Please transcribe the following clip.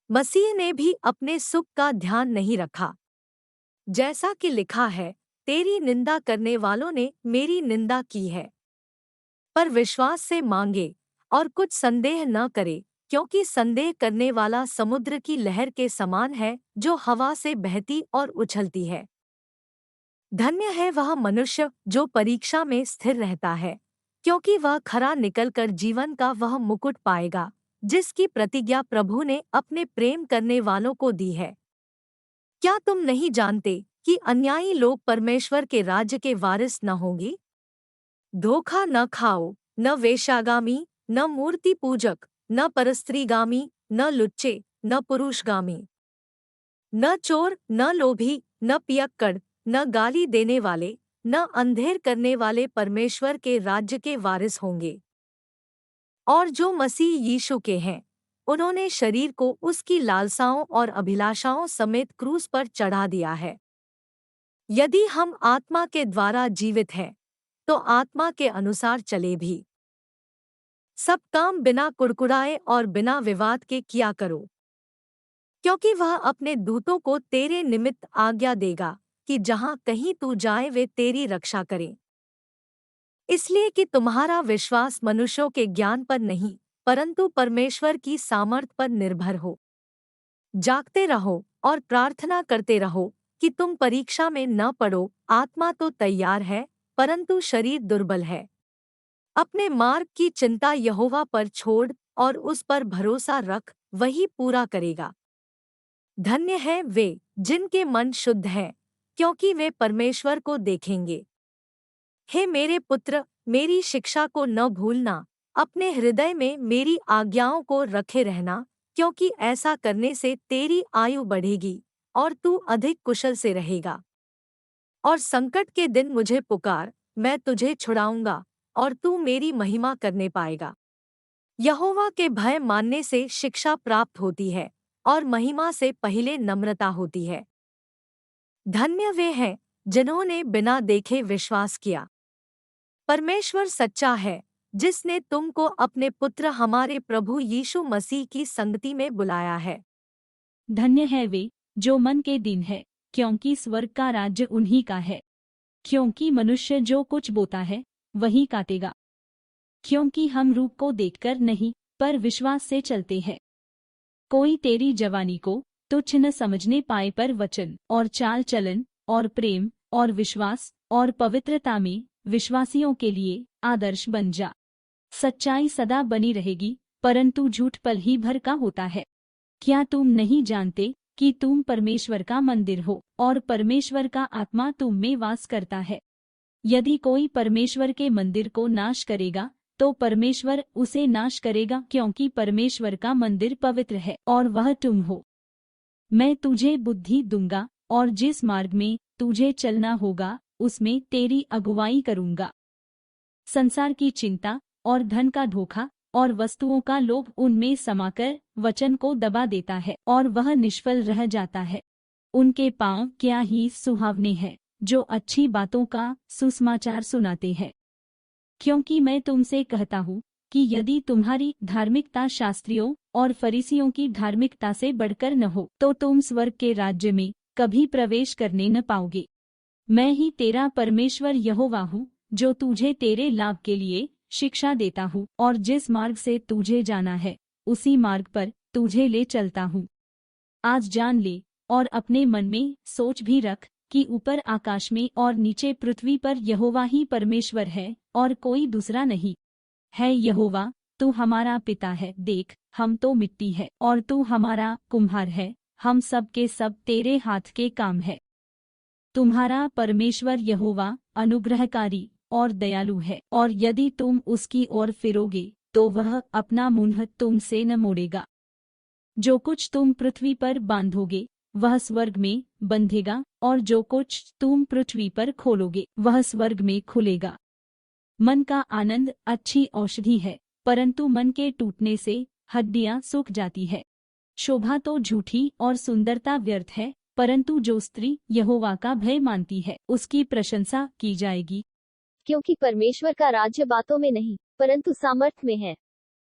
मसीह ने भी अपने सुख का ध्यान नहीं रखा। जैसा कि लिखा है, तेरी निंदा करने वालों ने मेरी निंदा की है। पर विश्वास से मांगे और कुछ संदेह न करे, क्योंकि संदेह करने वाला समुद्र की लहर के समान है जो हवा से बहती और उछलती है। धन्य है वह मनुष्य जो परीक्षा में स्थिर रहता है, क्योंकि वह खरा निकलकर जीवन का वह मुकुट पाएगा जिसकी प्रतिज्ञा प्रभु ने अपने प्रेम करने वालों को दी है। क्या तुम नहीं जानते कि अन्यायी लोग परमेश्वर के राज्य के वारिस न होंगे? धोखा न खाओ, न वेश्यागामी, न मूर्ति पूजक, न परस्त्रीगामी, न लुच्चे, न पुरुषगामी, न चोर, न लोभी, न पियक्कड़, न गाली देने वाले, न अंधेर करने वाले परमेश्वर के राज्य के वारिस होंगे। और जो मसीह यीशु के हैं, उन्होंने शरीर को उसकी लालसाओं और अभिलाषाओं समेत क्रूस पर चढ़ा दिया है। यदि हम आत्मा के द्वारा जीवित हैं, तो आत्मा के अनुसार चले भी। सब काम बिना कुड़कुड़ाए और बिना विवाद के किया करो, क्योंकि वह अपने दूतों को तेरे निमित्त आज्ञा देगा कि जहाँ कहीं तू जाए वे तेरी रक्षा करें। इसलिए कि तुम्हारा विश्वास मनुष्यों के ज्ञान पर नहीं, परंतु परमेश्वर की सामर्थ पर निर्भर हो। जागते रहो और प्रार्थना करते रहो कि तुम परीक्षा में न पड़ो। आत्मा तो तैयार है, परंतु शरीर दुर्बल है। अपने मार्ग की चिंता यहोवा पर छोड़ और उस पर भरोसा रख, वही पूरा करेगा। धन्य हैं वे जिनके मन शुद्ध हैं, क्योंकि वे परमेश्वर को देखेंगे। हे मेरे पुत्र, मेरी शिक्षा को न भूलना, अपने हृदय में मेरी आज्ञाओं को रखे रहना, क्योंकि ऐसा करने से तेरी आयु बढ़ेगी और तू अधिक कुशल से रहेगा। और संकट के दिन मुझे पुकार, मैं तुझे छुड़ाऊंगा और तू मेरी महिमा करने पाएगा। यहोवा के भय मानने से शिक्षा प्राप्त होती है और महिमा से पहले नम्रता होती है। धन्य वे हैं जिन्होंने बिना देखे विश्वास किया। परमेश्वर सच्चा है, जिसने तुमको अपने पुत्र हमारे प्रभु यीशु मसीह की संगति में बुलाया है। धन्य है वे जो मन के दिन है, क्योंकि स्वर्ग का राज्य उन्हीं का है। क्योंकि मनुष्य जो कुछ बोता है वही काटेगा। क्योंकि हम रूप को देखकर नहीं, पर विश्वास से चलते हैं। कोई तेरी जवानी को तुच्छ न समझने पाए, पर वचन और चाल चलन और प्रेम और विश्वास और पवित्रता में विश्वासियों के लिए आदर्श बन जा। सच्चाई सदा बनी रहेगी, परंतु झूठ पल ही भर का होता है। क्या तुम नहीं जानते कि तुम परमेश्वर का मंदिर हो और परमेश्वर का आत्मा तुम में वास करता है? यदि कोई परमेश्वर के मंदिर को नाश करेगा, तो परमेश्वर उसे नाश करेगा, क्योंकि परमेश्वर का मंदिर पवित्र है और वह तुम हो। मैं तुझे बुद्धि दूंगा और जिस मार्ग में तुझे चलना होगा उसमें तेरी अगुवाई करूंगा। संसार की चिंता और धन का धोखा और वस्तुओं का लोभ उनमें समाकर वचन को दबा देता है और वह निष्फल रह जाता है। उनके पांव क्या ही सुहावने हैं जो अच्छी बातों का सुसमाचार सुनाते हैं। क्योंकि मैं तुमसे कहता हूँ कि यदि तुम्हारी धार्मिकता शास्त्रियों और फरीसियों की धार्मिकता से बढ़कर न हो, तो तुम स्वर्ग के राज्य में कभी प्रवेश करने न पाओगे। मैं ही तेरा परमेश्वर यहोवा हूँ, जो तुझे तेरे लाभ के लिए शिक्षा देता हूँ और जिस मार्ग से तुझे जाना है उसी मार्ग पर तुझे ले चलता हूँ। आज जान ले और अपने मन में सोच भी रख कि ऊपर आकाश में और नीचे पृथ्वी पर यहोवा ही परमेश्वर है और कोई दूसरा नहीं है। यहोवा, तू हमारा पिता है। देख, हम तो मिट्टी है और तू हमारा कुम्हार है। हम सब के सब तेरे हाथ के काम है। तुम्हारा परमेश्वर यहोवा अनुग्रहकारी और दयालु है, और यदि तुम उसकी ओर फिरोगे तो वह अपना मुंह तुमसे न मोड़ेगा। जो कुछ तुम पृथ्वी पर बांधोगे वह स्वर्ग में बंधेगा, और जो कुछ तुम पृथ्वी पर खोलोगे वह स्वर्ग में खुलेगा। मन का आनंद अच्छी औषधि है, परंतु मन के टूटने से हड्डियां सूख जाती है। शोभा तो झूठी और सुंदरता व्यर्थ है, परंतु जो स्त्री यहोवा का भय मानती है उसकी प्रशंसा की जाएगी। क्योंकि परमेश्वर का राज्य बातों में नहीं, परंतु सामर्थ में है।